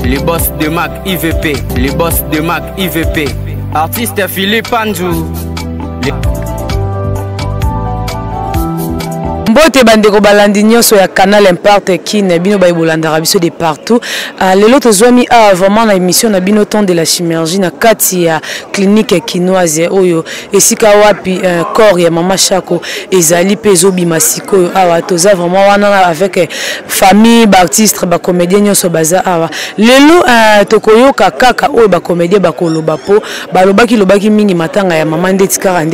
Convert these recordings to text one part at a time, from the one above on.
Les boss de Mac IVP, les boss de Mac IVP. Artiste Philippe Andou. Mbote bandeko balandi nyonso ya Canal Impact Kin bino baibolanda biso de partout. Lelo tozwami vraiment na émission na bino temps de la chirurgie na kati ya clinique kinoise oyo esika wapi corps ya mama Shako ezali pezo bimasiko oyo awa toza vraiment wana avec famille artiste ba comédien nyonso baza awa. Lelo tokoyoka kaka oyo ba comédien bakoloba po balobaki lobaki mingi matanga ya mama ndetikara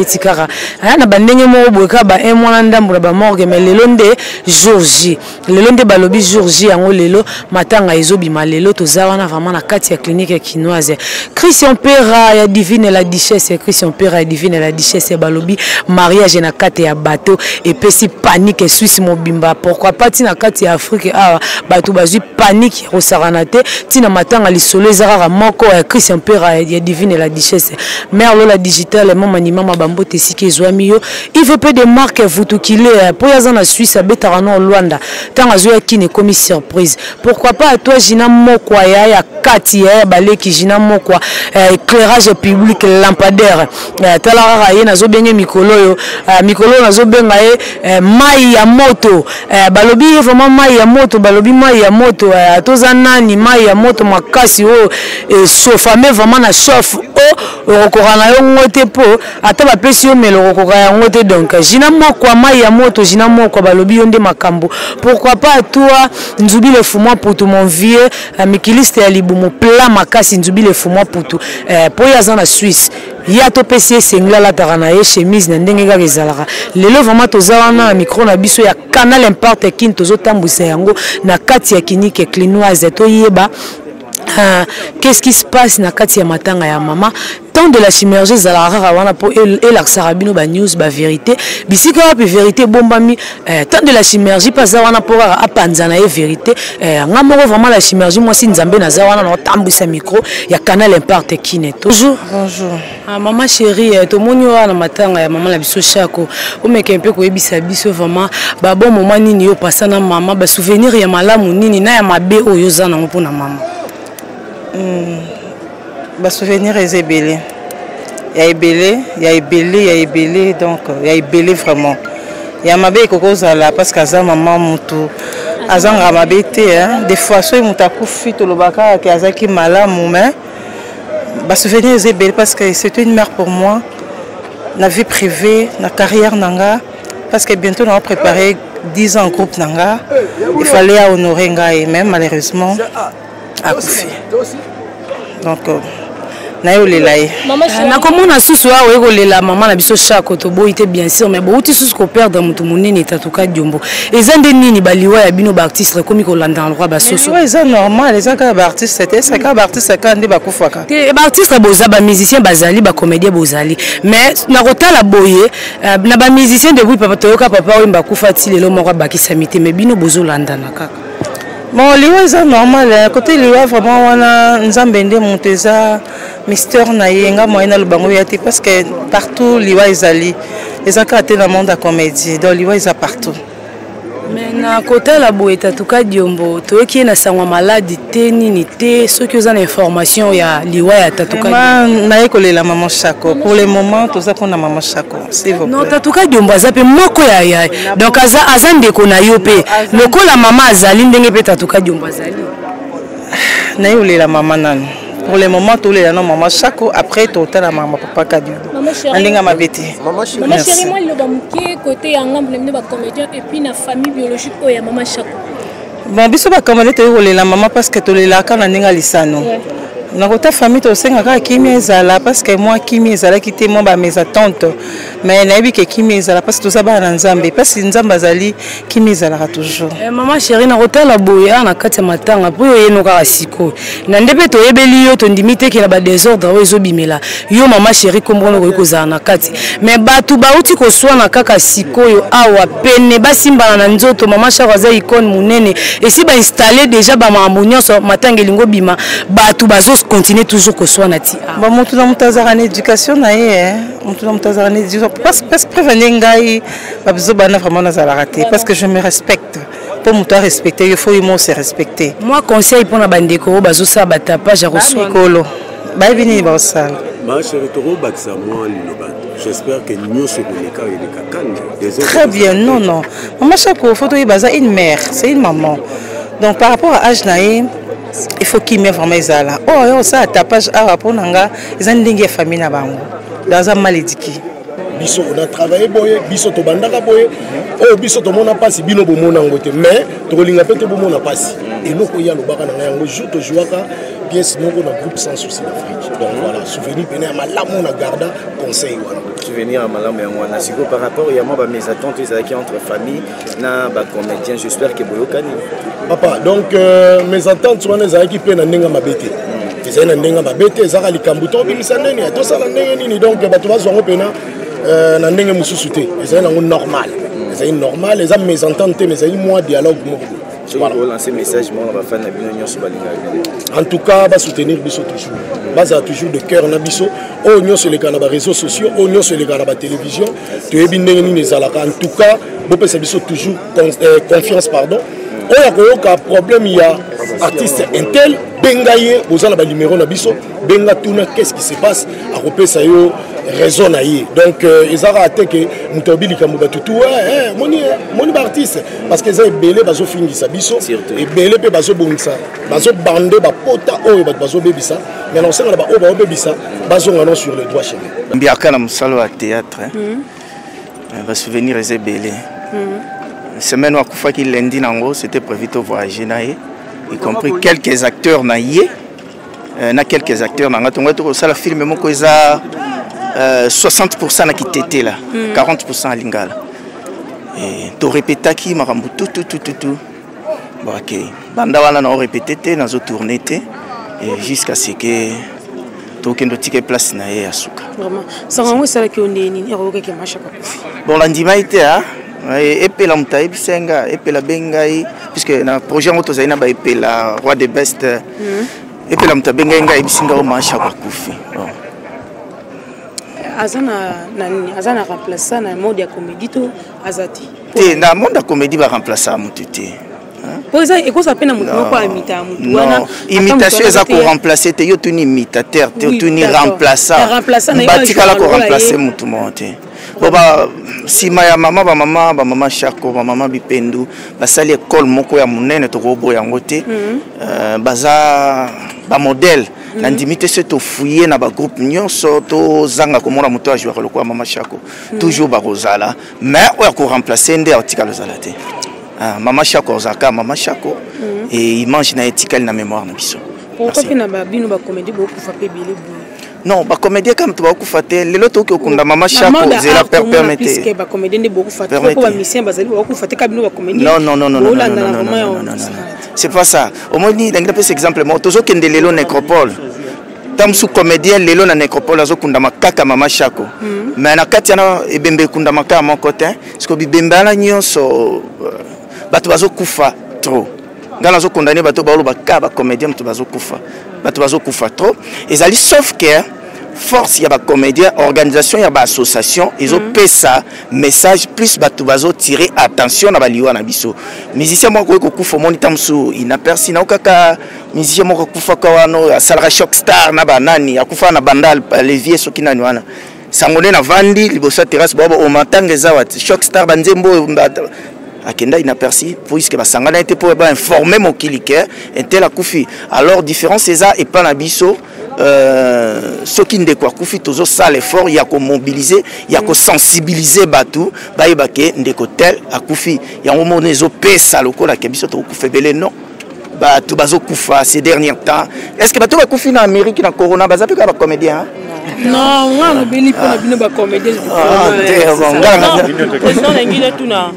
na bandenge mo boka ba mwana ndambo ba morgue mais lelo nde jour J lelo nde balobi jour J yango lelo matanga ezobima lelo toza wana vraiment na kati ya clinique kinoise. Christian Pera ya Divine la Duchesse, Christian Pera ya Divine la Duchesse balobi mariage na kati ya bateau et pesi panique Suisse mobimba. Pourquoi pas tina kati ya Afrique awa bato bazui panique rosaranate tina matanga lisolo ezara moko ya Christian Pera ya Divine la Duchesse. Mère Lola Digital mama ni mama bambote siki ezwami yo IVP de marque vutukile po yaza na Suisse betara no Luanda tanga zo ya kine comme surprise. Pourquoi pas à toi Gina mokwa ya kati ya baleki Gina mokwa éclairage public lampadaire talara ye nazo benye mikolo yo mikolo nazo benga mai ya moto balobi vraiment mai ya moto balobi mai ya moto toza nani mai ya moto makasi o chauffame vraiment na chauffe o okorana yo ngote po ata ba pesi yo melo okora ya ngote donc Gina mokwa mai ya moto Gina mokwa balobi yo nde makambo. Pourquoi pas toi nzubi le fumwa putu mon vieux mikiliste ya libumu pla makasi nzubi le fumwa putu po yaza na Suisse ya to pesi sengla la tarana ye chemise na ndenge ga ezalaka lelo vraiment toza wana micro na biso ya Canal Impact Kin tozo tambusa yango na kati ya clinique clinoise to yeba qu'est-ce qui se passe na kati ya matanga ya mama temps de la chirurgie zalara wana po elaksarabino ba news ba vérité bisika wapi vérité bombami temps de la chirurgie paza wana po apanzana ye vérité ngamoko vraiment la chirurgie moi si nzambe na za wana na tambusa micro ya Canal Impact Kin. Bonjour. Bonjour. Maman chérie to moni wana matanga ya mama la biso Shako o meke mpe ko yebisa biso vraiment ba bon moment nini yo passa na mama ba souvenir ya malamu nini na ya mabe oyo za na mpona mama. Ba souvenir ezebele ya ebele donc ya ebele vraiment ya mabe kokozala parce que aza maman mutu azanga mabe te des fois so mutu akufi tolobaka ke azaki malamu mais ba souvenir ezebele parce que c'est une mère pour moi na vie privée na carrière nanga parce que bientôt on va préparer 10 ans en groupe nanga il fallait honorer ngai même malheureusement akufi donc na komona susu awa ekolela mama na biso Shako to boyi te bien sûr mais bouti susu ko perdre mutu munene tatuka diombo ezande nini baliwa ya bino ba artiste komi ko landa en droit ba soso c'est normal les ka ba artiste c'était ça ka ba artiste ka ndi ba kufaka te ba artiste boza ba musicien bazali ba comédien bozali mais na kotala boye na ba musicien depuis papa toyoka papa wimba kufa ti lelo moko bakisa mite mais bino bozo landa na kaka. Bon, liwa c'est normal. Côté liwa vraiment wana nzambe nde monteza mystère na yenga moyena lubango yati parce que partout liwa ezali ezaka te na monde à comédie. Donc liwa est partout. Mais na côté la boeta tuka diombo toyoki na sangwa maladi te nini te soki oza na information ya liwa ya tatuka na ekolela maman Shako pour le moment toza pona maman Shako s'il vous plaît. Non tatuka diombo azape moko ya donc aza ndeko na yo pe lokola mama azali ndenge pe tatuka diombo azali na yolela mama nanu pour le moment tout les non maman Shako après total la maman papa Kadido andinga mabeti maman chérie moi le bamuke côté ensemble les ba comédien et puis na famille biologique o ya maman Shako bon biso ba comédien to yolela maman parce que tolela kana ndinga lisano na kota famille to senga ka kimi ezala parce que moi kimi ezala kité moi ba mes attentes mais na yebi ke kimi ezala parce que to saba na nzambe parce que nzambe azali kimi ezala toujours maman chérie na kota la boya na kati matanga po yo yeno ka siko na ndebe to yebeli yo to ndimite ke na ba désordre o ezobimela yo maman chérie kombono ko kozana na kati mais batu bauti ko swana kaka siko yo awa pene basimba na nzoto maman Shako za icône munene et si ba installer déjà ba mamunyo so matanga lingo bima batu bazo continuer toujours que soit nati bon mutu na mutazara na éducation na ye mutu na mutazara na éducation parce que prévenir ngai ba bizo bana vraiment na zala raté parce que je me respecte pour me respecter, il faut se respecter. Moi, conseil pour la bande de bazo ça batapage à reçoit. Bah vini ba sala. Ma chérie toro baksa moi linoba. J'espère que nous sommes les cas et les cacanes. Très bien, non. Maman Chako, faut que baza une mère, c'est une maman. Donc par rapport à âge naïe, il faut qu'il me vraiment ça. Oh, ça tapage à rapport nanga, ils ont une famille na bango. Dans un malédique. Biso on a travaillé boye, biso to bandaka boye. Oh biso to mona passe bino bo mona ngote mais to linga pete bo mona passe. Et nous ko ya lo baka na yango jour to jouaka bien sinon on a groupe sans souci d'Afrique. Donc voilà, souvenir pena malamu na garda conseil wana. Souvenir à malamu yango wana siko par rapport ya moi mes attentes qui entre famille na ba comédien, j'espère que boyokani. Papa, donc mes attentes wana za qui pena ndenga mabete. Ils ont ndenga mabete za li kambuto bimisa neni to sala ndenga nini donc bato bazongo pena na ndenge mususu te ezali nango normal ezali normal eza mésentente mais ezali moi dialogue moko voilà lancer message moi ba fan na bino nyonso balinga en tout cas ba soutenir biso toujours baza toujours de cœur na biso o nyonso les canaux réseaux sociaux o nyonso les canaux télévision to yebi ndenge nini ezalaka en tout cas bo pesa biso toujours confiance pardon oya koyoka problème ya artiste intel bengaye bozala ba numéro na biso benga tuna qu'est-ce qui se passe a kopesa yo raison naïe donc ils ont raté que mutobi likambo tout moni ba artiste parce que ça belé bazo fingisa biso et belé pe bazo bonisa bazo bande ba pota o bazo bebisa mais non c'est là ba o ba bebisa bazo ngano sur les doigts chez nous mbiaka na musalo à théâtre va souvenir les belé semaine où akufa ki lundi nango c'était prévu de voyager naïe y compris quelques acteurs naïe na quelques acteurs nanga tonga to sala film moko eza 60% na kitete là 40% à lingala et to répéta ki makambu tout bon OK banda wana na répéter té na zo tourner té et jusqu'à ce que to kendo tike place na ye asuka vraiment ça ngwe sala ki ondeni eroke ke mashaka kufi bon la ndimaite hein et puis la mutaï bisenga et puis la bengai puisque na projet moto zaina ba et puis la roi des best et puis la mutabenga nga bisenga o mashaka kufi azana remplacer na mode ya comédie to azati te na mode ya comédie ba remplacer mututé pour ça et quoi ça peine mutu ko imita mutu wana imitation eza ko remplacer te yo tuni imitateur te yo tuni remplaçant batika la ko remplacer mutu monte boba sima ya mama Chako mama Bipendu basali école moko ya munene to ko boya ngote baza ba modèle l'indimité c'est au fouiller na ba groupe nyonso to zanga komona moto a jouer le quoi mama Chako toujours ba rozala mais on ko remplacer ndé article zalate mama Chako zaka mama Chako et il mange na article na mémoire na biso pourquoi pina ba bino ba comédie beaucoup frappé bilé non ba comédie comme tu vas ku fater lelo to ko kunda mama Chako zela permettre puisque ba comédie ne beaucoup fater ko ba musicien bazali ba ku fater ka bino ba comédie non c'est pas ça au moins ni d'angle par exemple moi toujours kende lelo nécropole tam sous comédien lelo na nécropole azo kunda makaka mama Chako mais na katiana ebembe kunda makaka mon côté parce que bibemba la nyonso bato bazo kufa trop ngala zo condamner bato ba lo ba ka ba comédien bato bazo kufa trop ezali sauf que force ya ba comédien organisation ya ba association ils ont payé ça message plus bato bazo tirer attention na baliwa na biso musicien moko ko kufa moni tamsu inaperci na okaka musicien moko kufa ka wano salra shock star na banani akufa na bandal levier soki nani wana sangone na vandi liboso terrasse bobo o matanga zawat shock star banzembo akenda inaperci puisque basangana était pour informer mon kilike était la kufi alors différence eza et pas na biso ce qui ndekwa kufi tozo sale effort ya ko mobiliser ya ko sensibiliser batu bayebake ndeko tel akufi ya ngomone zo pesa lokola ke biso to kufebele non batu bazo kufa ces derniers temps est-ce que batu ba kufi na Amérique na corona baza peka ba comédien non ngana beli pona bino ba comédien président ngile tuna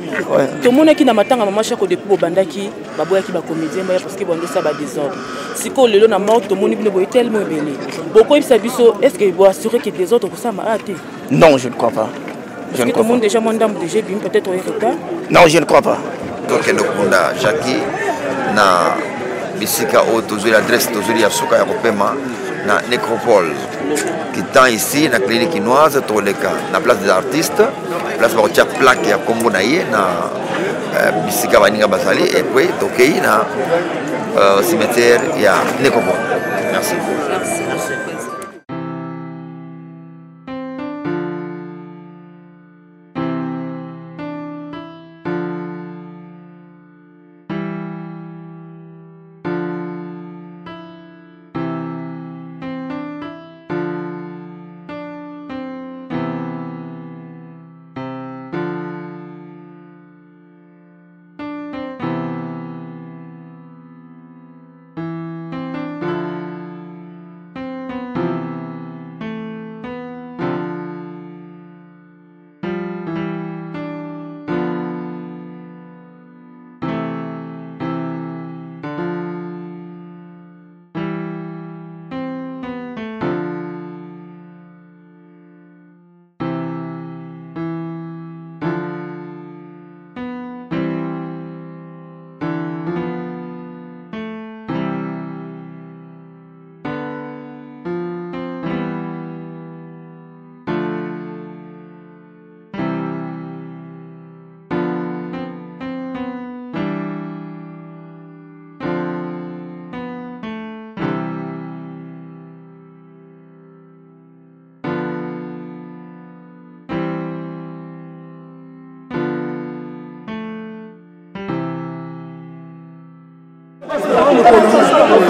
to mona ki na matanga mama Chako depuis bobandaki baboya ki ba comédien parce que bondo ça ba désordre siko lelo na mort to moni bino boy tellement belé boko ibisa biso est-ce que bo assurer que des autres ko ça ma até non je ne crois pas je ne crois pas déjà mon dame déjà bien peut-être au retard non je ne crois pas donc le kunda Jackie na bisika o toujours l'adresse toujours ya suka ya kopema na nécropole qui tend ici na clinique chinoise to le cas na place des artistes place ba tia plaque ya Congo na ye na bisika baninga bazali et puis tokei na cimetière ya Nécropole. Merci.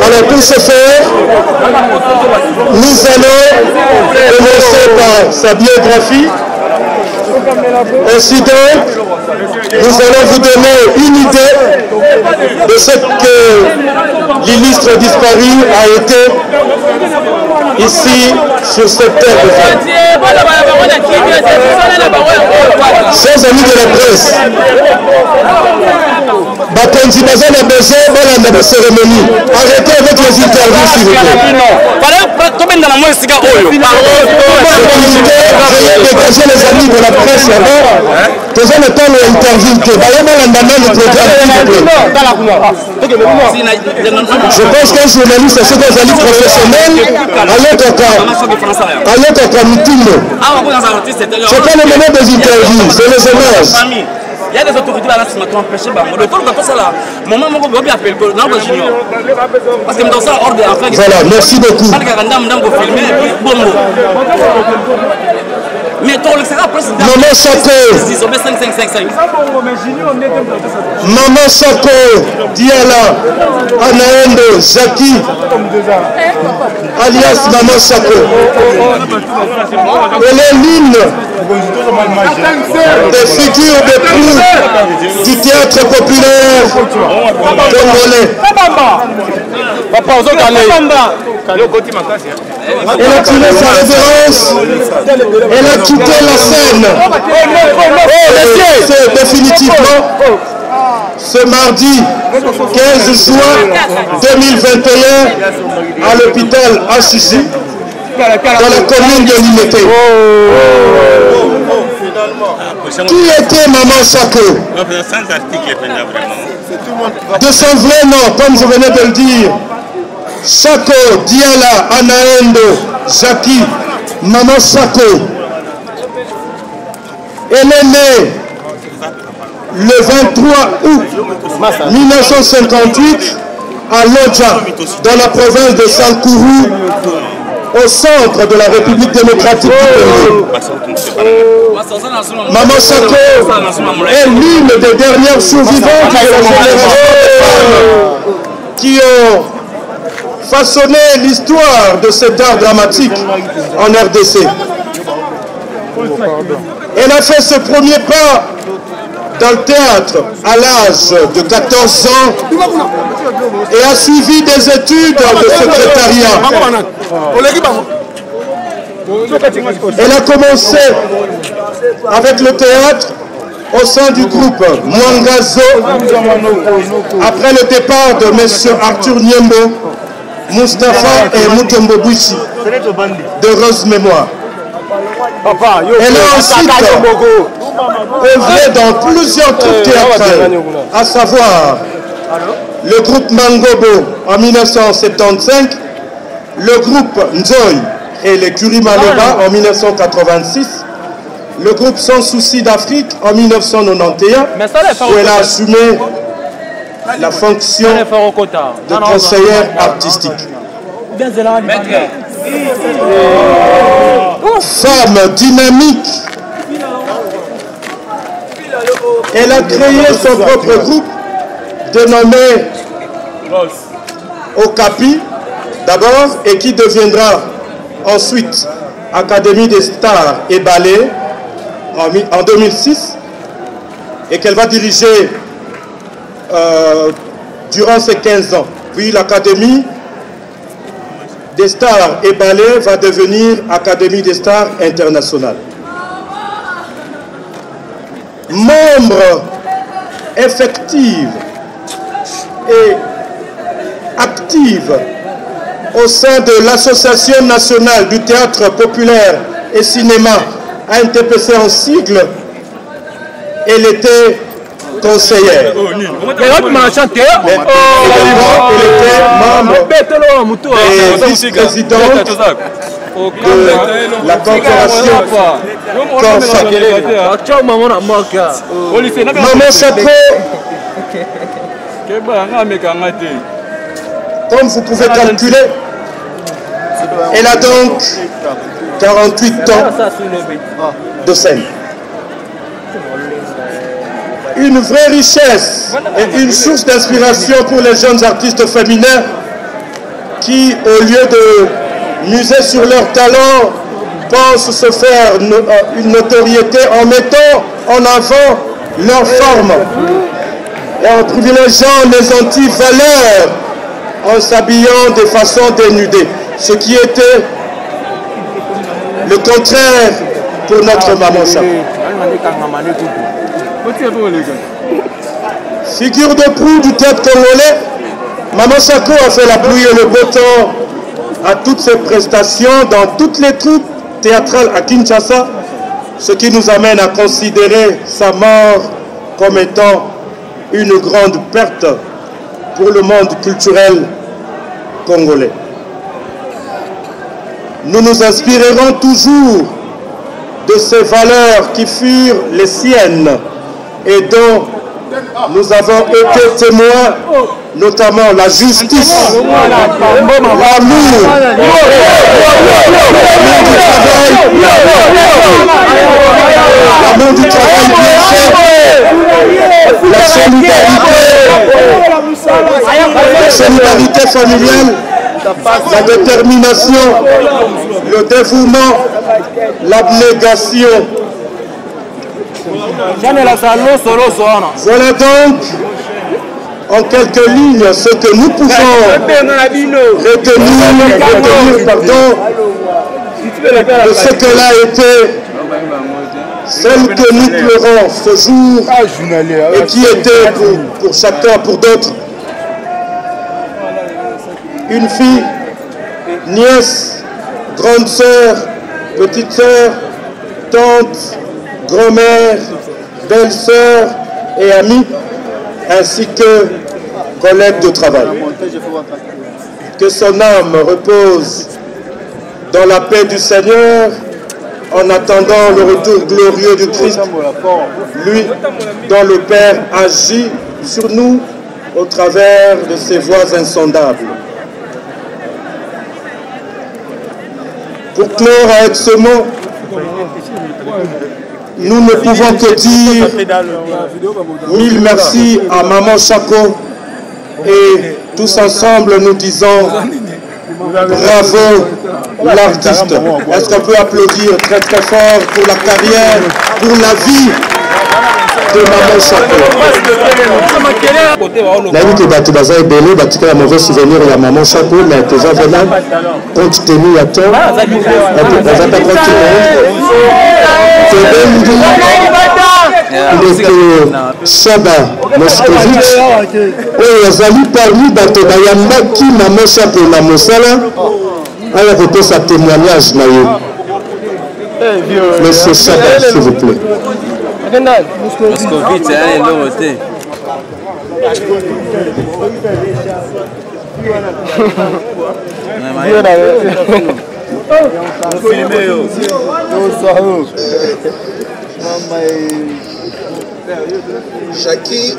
Alors pour ce faire, nous allons commencer par sa biographie. Ainsi donc, nous allons vous donner une idée de ce que l'illustre disparu a été ici sur cette terre de vie. Chers amis de la presse, Bakonzi Bazan a besoin de la cérémonie. Arrêtez avec les interviews s'il vous plaît. Veuillez dégager les amis de la presse là-bas. Faisons le temps de l'interview. Je pense qu'un journaliste, c'est des amis professionnels. À l'autre cas, meeting. C'est pas le moment des interviews, c'est les hommages. Il y a des autorités là qui m'ont empêché. Le temps que ça là, moment où on va appeler le nom junior. Parce que dans ça ordre de voilà, merci beaucoup. Mais ton le sera président. Maman Sako. Maman Sako, Diala, Anaendo, Zaki, alias Maman Sako. Elle est l'une des figures de proue du théâtre populaire congolais. Elle a tiré sa révérence, elle a quitté la scène. C'est définitivement ce mardi 15 juin 2021 à l'hôpital HCC dans la commune de Limete. Qui était Maman Sako? De son vrai nom, comme je venais de le dire, Sako Diala Anaendo Zaki, Maman Sako. Elle est née le 23 août 1958 à Lodja, dans la province de Sankourou, au centre de la République démocratique du Congo. Maman Sako est l'une des dernières survivantes de la génération qui ont façonné l'histoire de cet art dramatique en RDC. Elle a fait ce premier pas dans le théâtre à l'âge de 14 ans et a suivi des études de secrétariat. Elle a commencé avec le théâtre au sein du groupe Mwangazo après le départ de M. Arthur Niembo, Mustapha et Mutombo Bouchi d'heureuse mémoire. Elle a ensuite œuvré dans plusieurs troupes théâtrales, à savoir le groupe Mangobo en 1975, le groupe Nzoï et les Curie Maloba en 1986, le groupe Sans Souci d'Afrique en 1991, où elle a assumé la fonction de conseillère artistique. Femme dynamique, elle a créé son propre groupe dénommé Okapi d'abord et qui deviendra ensuite Académie des Stars et Ballets en 2006 et qu'elle va diriger durant ces 15 ans. Puis l'Académie des Stars et Ballets va devenir Académie des Stars internationale. Membre effective et active au sein de l'Association nationale du théâtre populaire et cinéma, ANTPC en sigle, elle était conseillère. Elle était membre et vice-présidente de la corporation Corsa. Maman Chapeau, comme vous pouvez calculer, elle a donc 48 ans de scène. Une vraie richesse et une source d'inspiration pour les jeunes artistes féminins qui, au lieu de miser sur leur talent, pensent se faire une notoriété en mettant en avant leur forme et en privilégiant les anti-valeurs en s'habillant de façon dénudée, ce qui était le contraire pour notre maman Chapeau. Figure de proue du théâtre congolais, maman Chapeau a fait la pluie et le beau temps à toutes ses prestations dans toutes les troupes théâtrales à Kinshasa, ce qui nous amène à considérer sa mort comme étant une grande perte pour le monde culturel congolais. Nous nous inspirerons toujours de ces valeurs qui furent les siennes et dont nous avons été témoins, notamment la justice, l'amour, l'amour du travail bien fait, la solidarité familiale, la détermination, le dévouement, l'abnégation. Voilà donc en quelques lignes ce que nous pouvons retenir de ce qu'elle a été, celle que nous pleurons ce jour et qui était pour chacun, pour d'autres, une fille, nièce, grande sœur, petite sœur, tante, grand-mère, belle-sœur et amie, ainsi que collègue de travail. Que son âme repose dans la paix du Seigneur en attendant le retour glorieux du Christ, lui dont le Père agit sur nous au travers de ses voies insondables. Pour clore avec ce mot, nous ne pouvons que dire mille merci à Maman Chapeau et tous ensemble nous disons bravo l'artiste. Est-ce qu'on peut applaudir très très fort pour la carrière, pour la vie de Maman Chapeau. Naïm que Batou Baza est belé, Batou a un mauvais souvenir de la Maman Chapeau, mais que ça vraiment, compte tenu à temps, on va pas continuer. Que Shaba Moscovitch, oyo azali parmi bato bayambaki Maman Chapeau na mosala, aya kopesa témoignage na ye. Monsieur Shaba, s'il vous plaît. Moscovitch, hein, l'autre. Jackie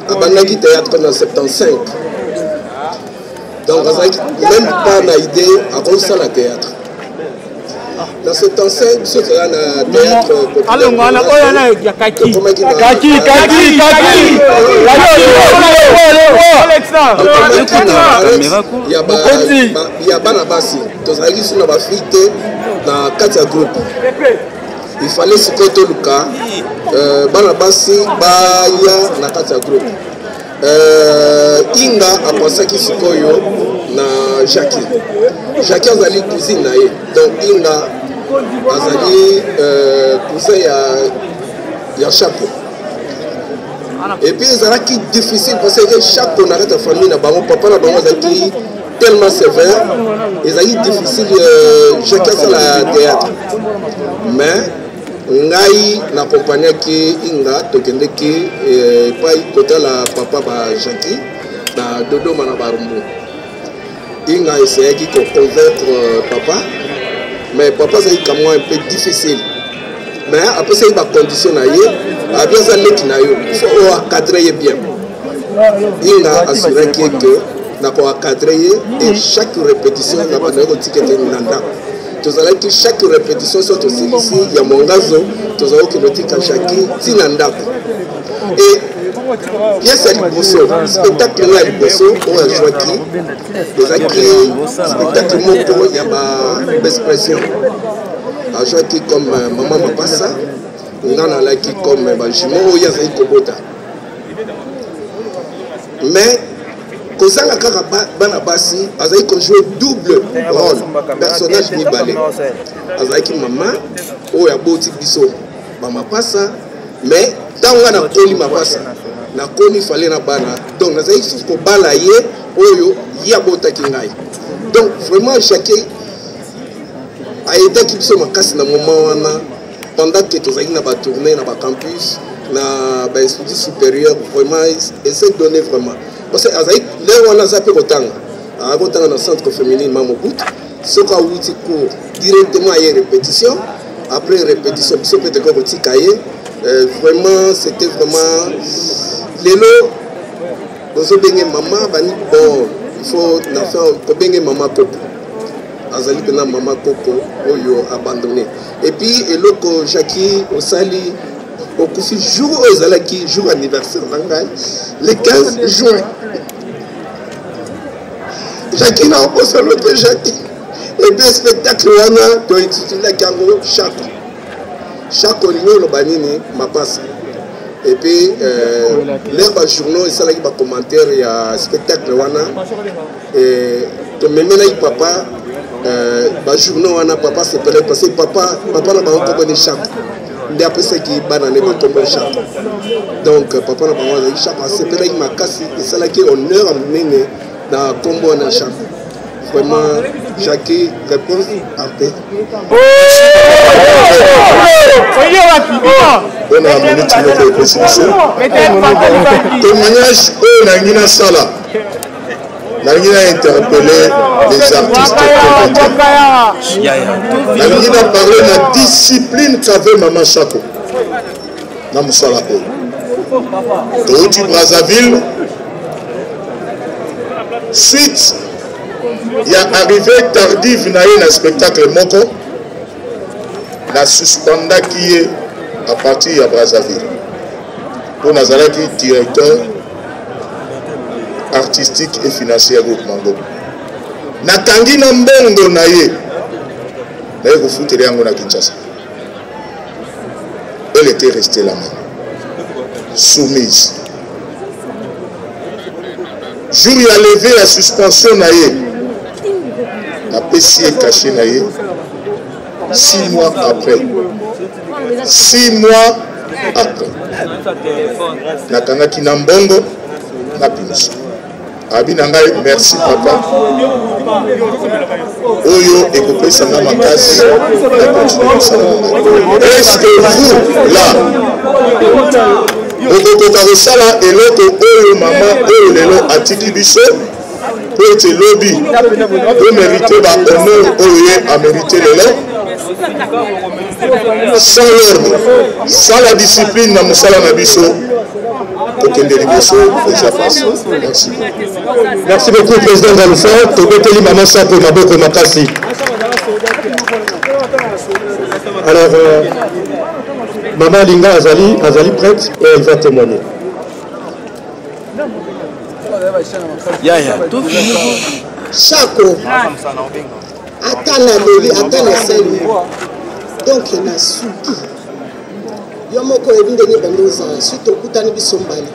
abandaki théâtre dans 75. Donc même pas na idée à la théâtre. Dans 75, c'était un théâtre il y a Banabasi, dans 4 groupes. Il fallait se côté le cas. Banabasi, Baya, na 4 groupes. Inga a pensé qu'il se koyo na Jackie. Jackie a zali cousine nae. Donc Inga a zali cousin ya Chaco. Et puis ça a été difficile parce que Chaco n'a pas famille na bango papa na bango zaki tellement sévère. Et ça a été difficile Jackie a la théâtre. Mais ngai na compagnie qui Inga tokende ki pa côté la papa ba Jackie na dodo mana barumbu. Inga essayé de convaincre papa, mais papa c'est quand même un peu difficile. Mais après ça il va conditionner à bien ça il faut encadrer bien. Inga assuré que n'a pas encadré et chaque répétition n'a pas de ticket nanda. Tous allez que chaque répétition soit aussi ici il y a mon gazo, tous allez que le ticket Jackie tinanda. Et pièce à Liboso, spectacle là à Liboso, on a joué qui les acquis, spectacle moto, il y a ma expression. A joué qui comme Maman Mapassa, on a là qui comme Bajimo, il y a Zaï Kobota. Mais, quand on a Banabasi, on a joué double rôle, personnage ni balai. On a qui Maman, on a beau type biso, Maman Passa, mais tant on a connu Mapassa. Na koni fallait na bana donc na zaïs ko balaye oyo ya bota kingai donc vraiment chacun a aidé qui se makasi na moment wana pendant que tozaki na ba tourner na ba campus na ba institut supérieur vraiment essayer de donner vraiment parce que azaï là wana zape kotanga a kotanga na centre féminin Mamobut soka wuti cours directement à répétition après répétition biso peut être ko tikaye vraiment c'était vraiment Lelo, dans ce dernier maman, bon, il faut faire bien maman coco. Azali pena maman coco, oyo abandonné. Et puis, eloko Jackie Osali, au coufi jour aux Zalaki, jour anniversaire, le 15 juin. Jackie n'a pas seulement que Jackie. Et puis, spectacle, on a intitulé Kango Chaco. Chaco, le banini, ma passe. Et puis, les journaux, ils ont des commentaires, il y a un spectacle. Et même là, papa, les journaux, papa, c'est parce que papa n'a pas de chaque. Il après ce qui est banane, il tombe chaque. Donc, papa n'a pas de chaque. C'est parce qu'il m'a cassé. Et c'est là qu'il y a honneur à mener dans le combo de chaque. Vraiment, Jackie, réponse Arte. On a un minute de précision. Témoignage au Nangina Sala. Nangina a interpellé les artistes compétents. Nangina a parlé de la discipline qu'avait Maman Chaco. Dans Moussala. Touti Brazzaville. Suite. Il y a arrivé tardive dans un spectacle Moko. La suspenda qui est à partir de Brazzaville. Pour Nazaraki, directeur artistique et financier groupe Mango. Natangi Nambondo Naye. Naye vous foutez les Angola Kinshasa. Elle était restée là-même. Soumise. Jour il a levé la suspension Naye. La PC est cachée Naye. 6 mois après. 6 mois après. Nakangaki Nambongo. Napinus. Abinangai, merci papa. Oyo et coupé sa maman casse. Est-ce que vous, là, vous avez ça là et l'autre, oyo maman, oyo lelo, atiki biso, pour être lobby, pour mériter l'honneur où a mérité l'élan. Sans l'ordre, sans la discipline, dans Moussala Nabiso, aucun déligoso déjà passe. Merci. Merci beaucoup, Président Galoufa. Tobeteli Maman Sapo Maboko Makasi. Alors, Maman Linga Azali prête et elle va témoigner. Chaco, attends seli. Donc il a souki. Yomoko ebindeni bandoza, suite au kutani bisombali.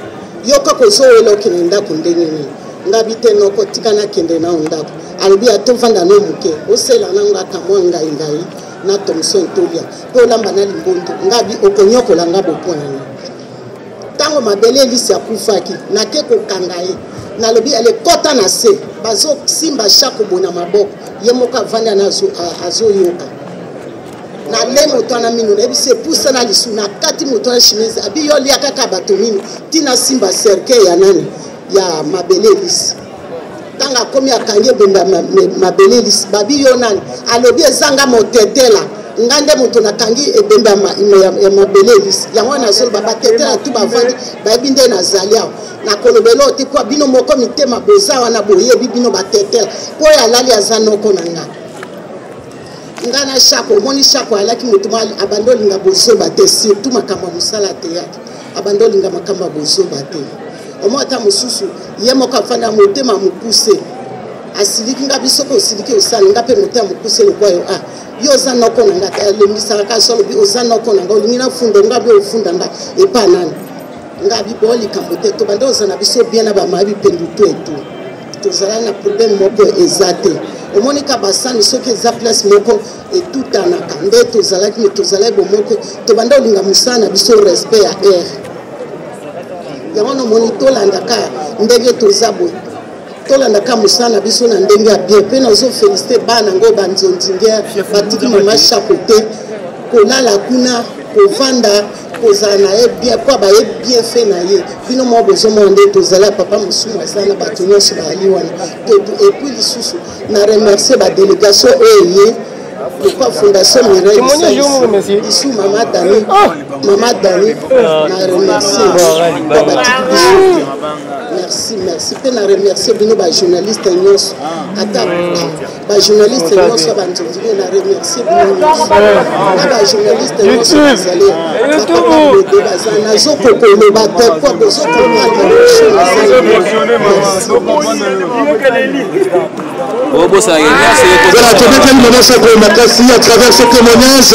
Yoko kozo elo kinenda kundeni. Ngabite noko tikana kende na ondako. Albi atovanda no muke. Osela nanga kamwanga ingai na Thomson Tolia. Po lamba na limbondo. Ngabi okonyoko langa bopwana. Tango mabele lisi akufaki na keko kangaye. Na lobi ale kota na se. Bazo simba shako bona maboko. Yemoka vanda na azo yoka. Na le moto na minu ebi se pousse na lisu na kati moto na chemise abi yo lia kaka bato minu tina simba cercle ya nani ya mabele lisi tanga komi akange benda mabele lisi babi yo nani alobi ezanga motetela ngande moto na kangi ebemba ya mabele lisi yango na sol baba tetela tu bavandi babinde na zalia na kolobelo ti kwa bino moko mitema boza wana boye bino batetela po ya lali azanoko na nga ngana shako moni shako alaki mutuma abandoli nga bozo bate surtout makamba musala théâtre abandoli nga makamba bozo bate omota mususu yemo kafanda motema mukuse asiliki nga bisoko osiliki osala nga pe motema mukuse lokwayo yo zanoko na nga le misala ka solo bi ozanoko na nga olingina fundo nga bi ofunda nga epanani nga bi boli kambote to bando zana biso bien na ba mabi pendu to eto to zala na problème moko ezate omonika basani soki eza place moko etutanaka nde tozalaki me tozalaki bomoko tobanda olinga mosala na biso respect ya air yango nomoni tolandaka ndenge toza boye tolandaka mosala na biso na ndenge ya bien mpe nazofélicité bana yango banzondingere batiki mama chapo te kolala kuna kovanda kozala na ye bien po baye bien fait na ye bino mwa bozomona nde tozala papa mosumu aza na bato nyonso bayali wana epuis lisusu na remercie badélégation oyo eye lokwa fondation mireille isu mama dani na remercie po batiki biso merci mpe na remercie bino bajournaliste nyonso ata bajournaliste nyonso banzondinge na remercie bino nyonso na bajournaliste nyonso bazali bakababode baza nazokokoloba te po bozokomaka Voilà, Tobeteli Maman Sapo Makasi à travers ce témoignage,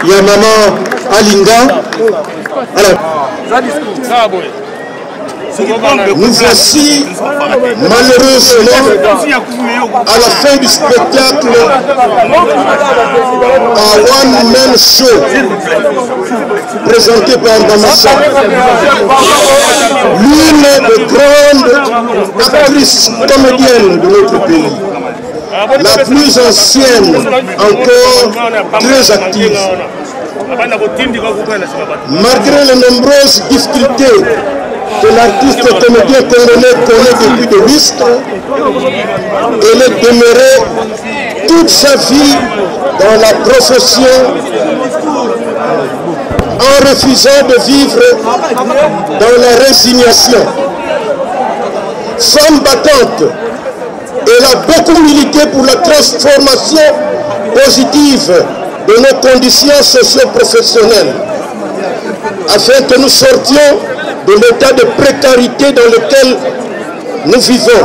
il y a Maman Alinga. Alors, nous voici malheureusement à la fin du spectacle à One Man Show présenté par Damassa, l'une des grandes actrices comédiennes de notre pays, la plus ancienne encore très active. Malgré les nombreuses difficultés que l'artiste comédien congolais connaît depuis de lustres, elle est demeurée toute sa vie dans la profession en refusant de vivre dans la résignation. Femme battante, elle a beaucoup milité pour la transformation positive de nos conditions socio-professionnelles, afin que nous sortions de l'état de précarité dans lequel nous vivons,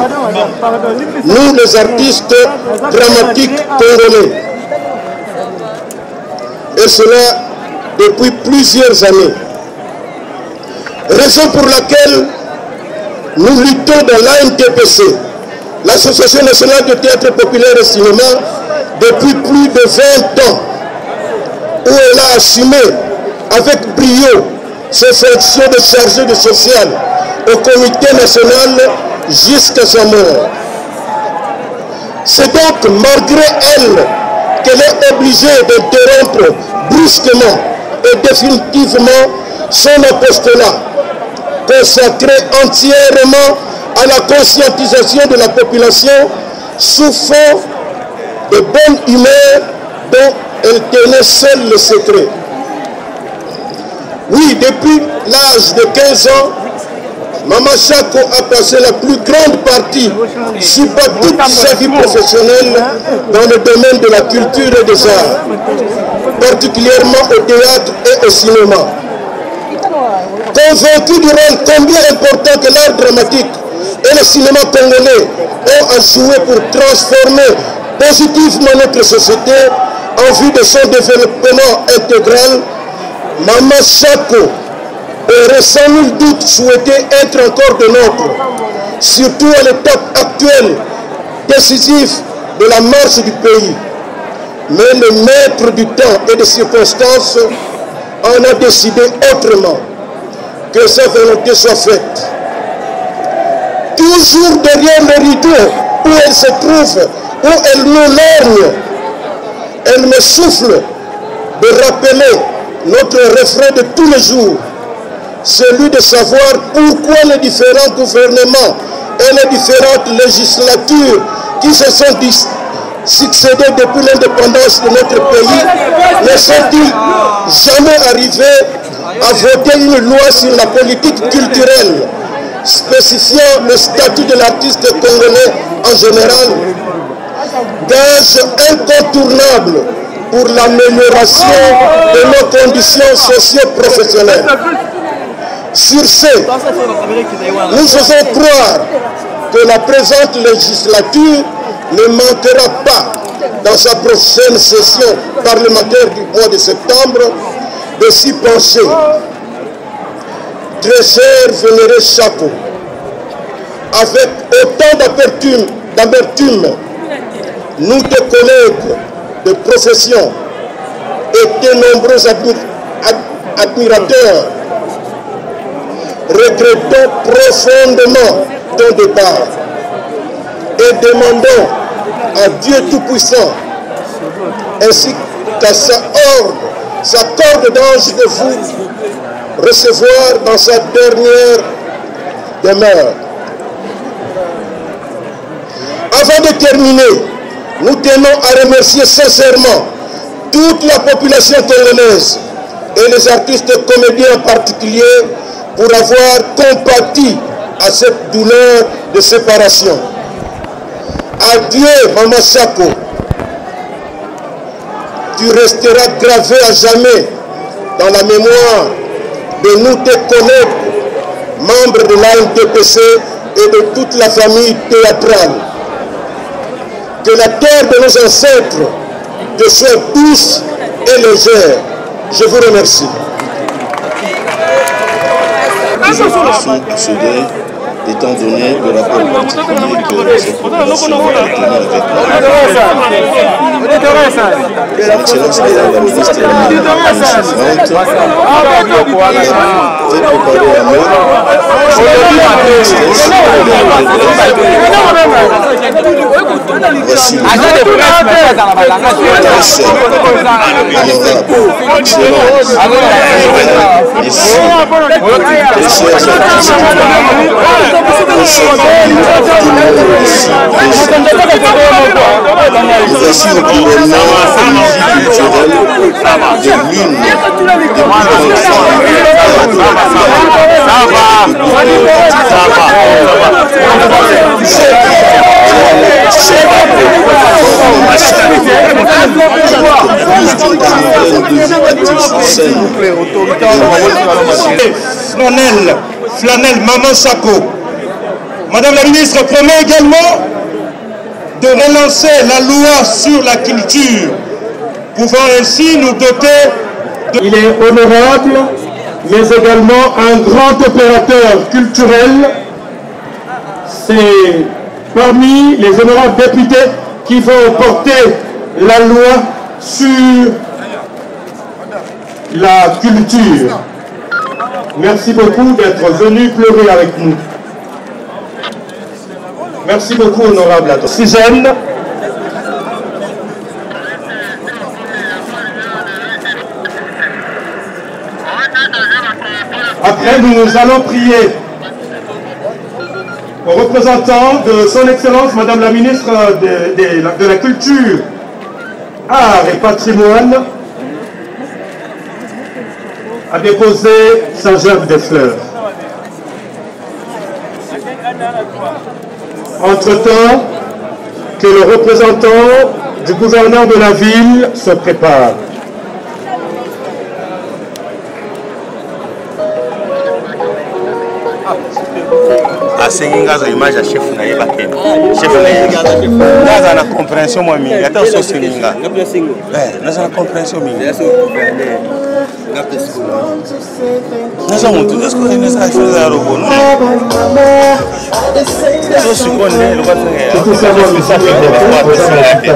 nous les artistes dramatiques congolais. Et cela depuis plusieurs années. Raison pour laquelle nous luttons dans l'ANTPC, l'Association nationale de théâtre populaire et cinéma, depuis plus de 20 ans, où elle a assumé avec brio ses fonctions de chargée de social au comité national jusqu'à sa mort. C'est donc malgré elle qu'elle est obligée d'interrompre brusquement et définitivement son apostolat, consacré entièrement à la conscientisation de la population sous fond de bonne humeur dont elle tenait seule le secret. Oui, depuis l'âge de 15 ans, Mama Chako a passé la plus grande partie, si pas toute sa vie professionnelle, dans le domaine de la culture et des arts, particulièrement au théâtre et au cinéma. Convaincu du rôle combien important que l'art dramatique et le cinéma congolais ont à jouer pour transformer positivement notre société en vue de son développement intégral, Mama Chako aurait sans nul doute souhaité être encore de nôtre, surtout à l'étape actuelle décisive de la marche du pays. Mais le maître du temps et des circonstances en a décidé autrement, que sa volonté soit faite. Toujours derrière le rideau où elle se trouve, où elle nous lorgne, elle me souffle de rappeler notre refrain de tous les jours, celui de savoir pourquoi les différents gouvernements et les différentes législatures qui se sont succédées depuis l'indépendance de notre pays ne sont-ils jamais arrivés à voter une loi sur la politique culturelle spécifiant le statut de l'artiste congolais en général, gage incontournable pour l'amélioration de nos conditions socio-professionnelles. Sur ce, nous faisons croire que la présente législature ne manquera pas, dans sa prochaine session parlementaire du mois de septembre, de s'y pencher. Très cher vénéré Chako, avec autant d'amertume, nous, tes collègues de profession et tes nombreux admirateurs, regrettons profondément ton départ et demandons à Dieu Tout-Puissant ainsi qu'à sa corde d'ange de vous recevoir dans sa dernière demeure. Avant de terminer, nous tenons à remercier sincèrement toute la population congolaise et les artistes comédiens en particulier pour avoir compati à cette douleur de séparation. Adieu, Mama Chako. Tu resteras gravé à jamais dans la mémoire de nous, tes collègues, membres de l'ANTPC et de toute la famille théâtrale. Que la terre de nos ancêtres te soit douce et légère. Je vous remercie. Nous avons accédé, étant donné le rapport particulier que cette population a tenu avec nous. Son Excellence la ministre de la suivante fait préparer la main. Voici le voici le gouvernement culturel de l'une des plus grandes Flanel Mama Chako. Madame la ministre promet également de relancer la loi sur la culture, pouvant ainsi nous doter de... Il est honorable, mais également un grand opérateur culturel. C'est parmi les honorables députés qui vont porter la loi sur la culture. Merci beaucoup d'être venu pleurer avec nous. Merci beaucoup, honorable Oxygène. Après, nous allons prier. au représentant de son Excellence, Madame la Ministre de la Culture, Art et Patrimoine, a déposé sa gerbe de fleurs. Entre-temps, que le représentant du gouverneur de la ville se prépare. asengingaza image ya chef na yeba kene chef na yeba na compréhension moi mingi ata so senginga na compréhension mingi nasa muntu est-ce que nasa fait la robo non so seconde le va faire ça fait pour ça on est bien.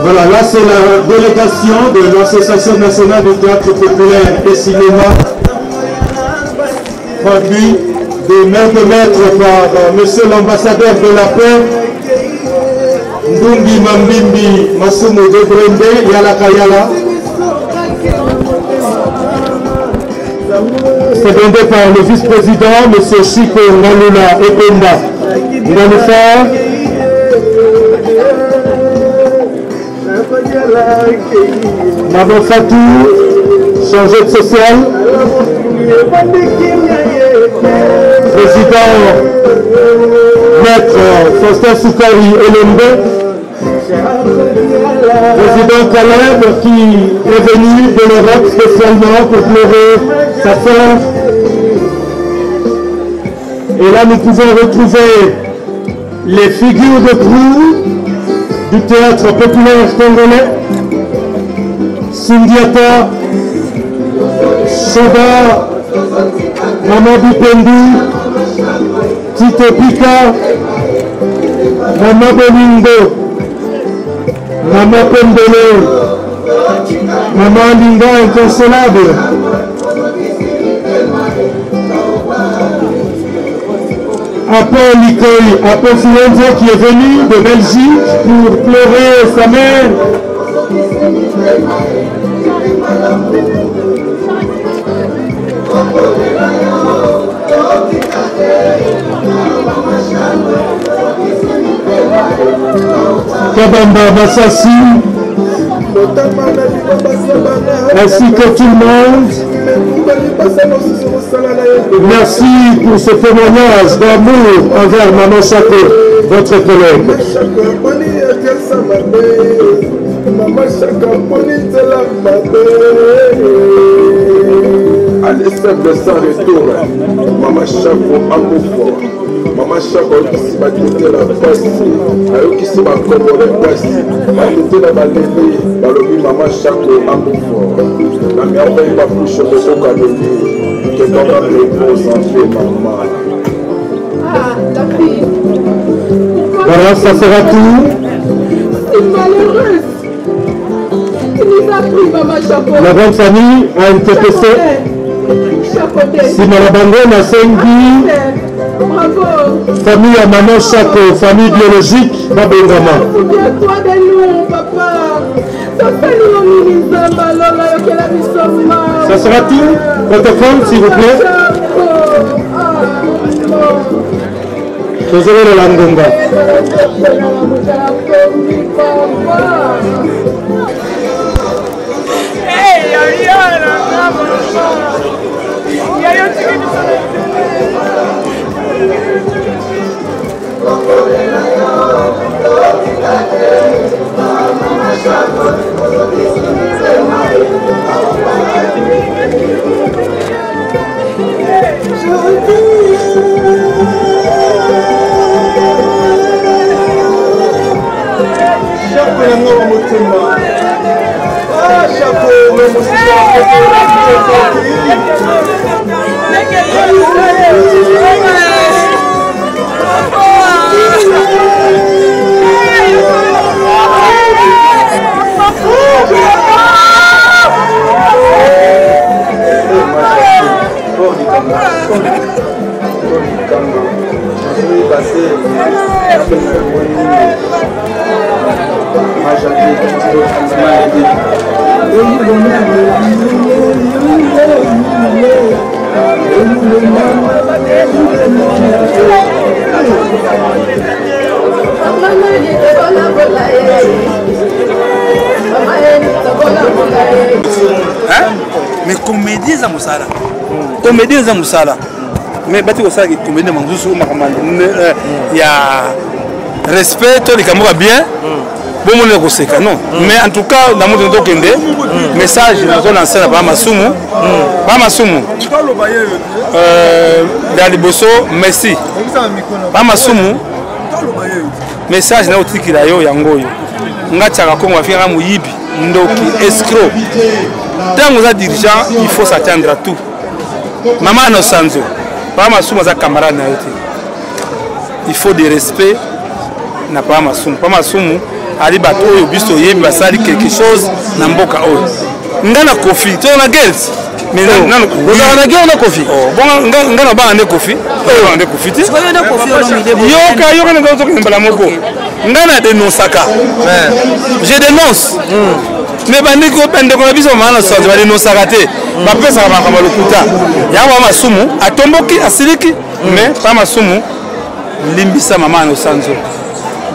Voilà, là c'est la délégation de l'Association nationale du théâtre populaire et cinéma, produit de main de maître par monsieur l'ambassadeur de la paix, Ndungi Mambimbi Masumu de Brende Yalakayala, secondé par le vice-président, monsieur Chico Nalula Ekenda Nganoufa, Maman Fatou, chargée de social, président maître Faustin Soukari Elembe, président Caleb qui est venu de l'Europe spécialement pour pleurer sa sœur. Et là nous pouvons retrouver les figures de proue du théâtre populaire congolais, Sundiata, Shoba, Maman Bipendi, Tito Pika, Maman Bolingo, Maman Pembele, Maman Linga inconsolable, Apple Likoy, Apple Filenza qui est venu de Belgique pour pleurer sa mère. Kabamba Massassi, ainsi que tout le monde. Merci pour ce témoignage d'amour envers Maman Chako, votre collègue. Allez simple sans retour, Maman Chako amour fort. Maman Chako qui va quitter la poste, qui se va commander poste, va quitter la balérie, va le Maman Chako amour fort. La merveille va plus chaud de Calélie, que dans la réponse en fait maman. Ah, la fille. Voilà, ça sera tout. C'est malheureuse. Il nous a pris Maman Chako. La grande famille a une TPC. Si Malabango n'a 5 vies, famille à Maman Chako, famille biologique, Babengama. Souviens-toi de nous, papa. Ça sera tout. Protocole, s'il vous plaît. Désolé le Langonga. Mais comédie za musala. Comédie za musala. Mais bati osala ki comédie manzusu makamanda. Ya respect to likamboka bien. Bon mon ekoseka non. Mais en tout cas dans mon ndo kende message na zone ancien ba masumu. Ba masumu. Dans liboso merci. Ba masumu. Message na otikila yo yangoyo. Ngachaka ko ngafika muyibi ndoki escroc. Tant que dirigeant, il faut s'attendre à tout. Maman no sanzo. Pas ma souma za camarade na yote. Il faut des respect na pas ma souma. Pas ma souma ali bato yo biso yebi basali quelque chose na mboka oyo. Ngana kofi, to na girls. Mais non, on a gagné na kofi. Bon ngana ba ande kofi. On ande kofi. Yo ka yo na zo ko mbala moko. Ngana dénonçaka. Je dénonce. Mais bandi ko pende ko biso mana sanzo bali no sakate ba pesa ba kama lokuta ya wa masumu atomboki asiliki mais pas masumu limbisa mama no sanzo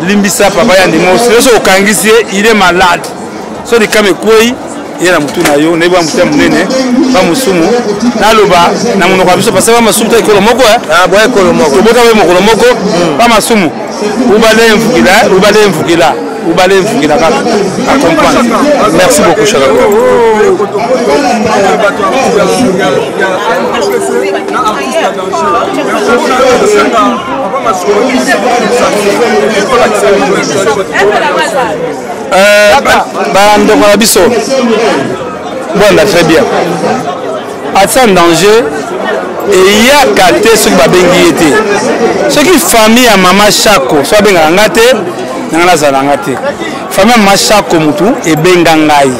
limbisa papa ya ndimo so okangisi il est malade so de kame koi yera mutu na yo ne ba mutu munene ba musumu na loba na muno kwa biso parce que masumu ta ikolo moko ah boye ikolo moko to bota we moko moko ba masumu ubale mvukila merci beaucoup Chalako. Bon, très bien. En danger, et il y a quatre ceux qui va bengi été. Ceux qui famille à maman Chako, soit bien ngate. Nangana zalangate famille machako mutu e benga ngai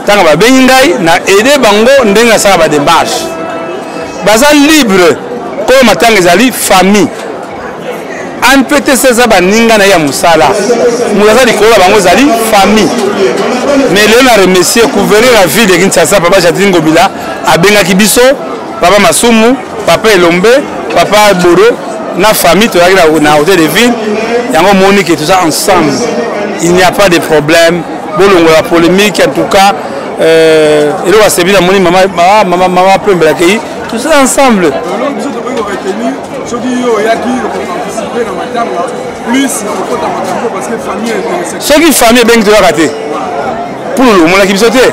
tanga ba bengi ngai na aider bango ndenga sala ba démarche baza libre ko matanga ezali famille an PTC za baninga na ya musala mulaza likola bango ezali famille mais le na remercier couvrir la ville de Kinshasa papa Jadingo Bila abenga kibiso papa Masumu papa Elombe papa Boro na famille to na hôtel de ville yango moni que tout ça ensemble il n'y a pas de problème bolongo la polémique en tout cas elo va servir la moni maman pembe la kei tout ça ensemble ce qui famille ben to raté pour le mon équipe sauter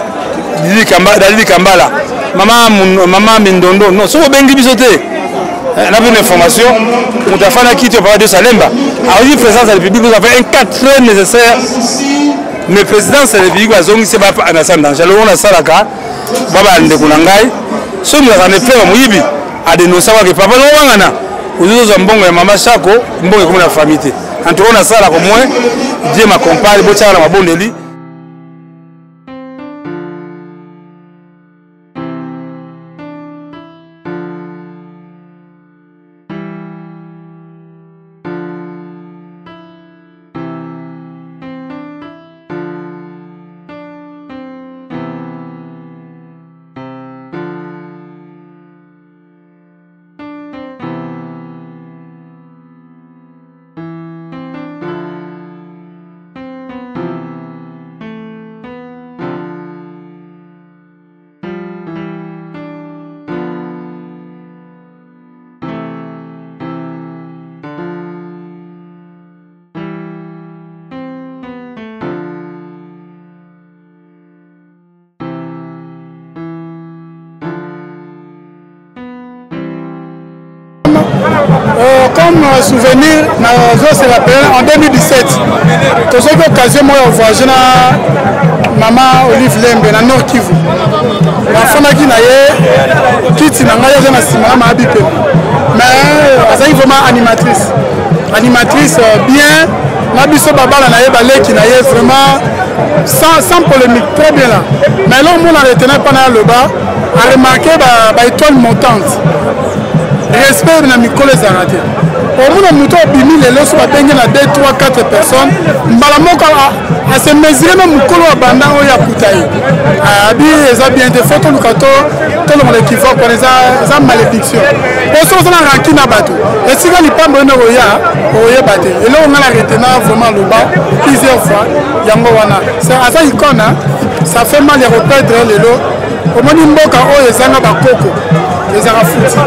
Dali Kambala maman Mindondo non so ben bisoté on a vu une information, on a fait un kit de Salemba. Alors, le président de la République nous a fait un cas très nécessaire. Le président de la République a dit que c'est pas un ascendant. J'ai le Salaka, Baba Ndekunangai. Ce qui nous a fait à dénoncer que papa non wana. Nous avons bon et maman Chako, bon comme la famille. En tout cas, on a ça là comme moi. Dieu m'accompagne, bon tiens la bonne élie. Comme souvenir, c'est la période en 2017. Tout ce que occasion moi voyagé na maman Olive Lembe na Nord Kivu. La femme qui naie quitte na ngaya na sima ma habité. Mais ça vraiment animatrice bien. Na biso babala naie balé qui naie vraiment sans polémique très bien là. Mais là on a retenu pendant le bas a remarqué ba étoile montante. Respect na Mikolo Zarate. omona moto obimi lelo so babenge na 2, 3, 4 personnes mbala moko ase mesure me mokolo wa banda oyo akuta ye abi eza bien te fo toluka tolongola équivoque wana eza malédiction oso oza na ranki na bato esika lipambo oyo oya oyeba te eloko nga na retena vraiment loba plusieurs fois yango wana aza ikona ça fait mal ya koperdre lelo omoni mboka oyo ezanga bakoko ezaka futi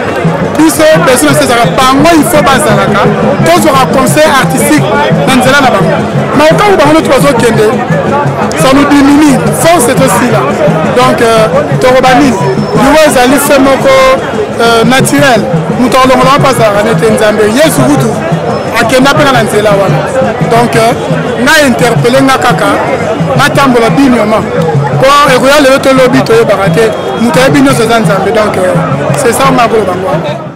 biso personne ezaka bango il faut bazalaka tozwaka conseil artistique na nzela na bango mais okango bango noti bazokende ça nous diminue force est aussi là donc torobani liwo ezali fe moko naturel moto alongolaka mpo azalaka nete nzambe yesu kutu akenda mpenga na nzela wana donc nga interpele nga kaka natambola binyoma mpo ekoya lelo tolobi toyebaka te moto ayebi nyonso eza nzambe donc c'est ça makoloba ngo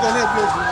Connaît plus.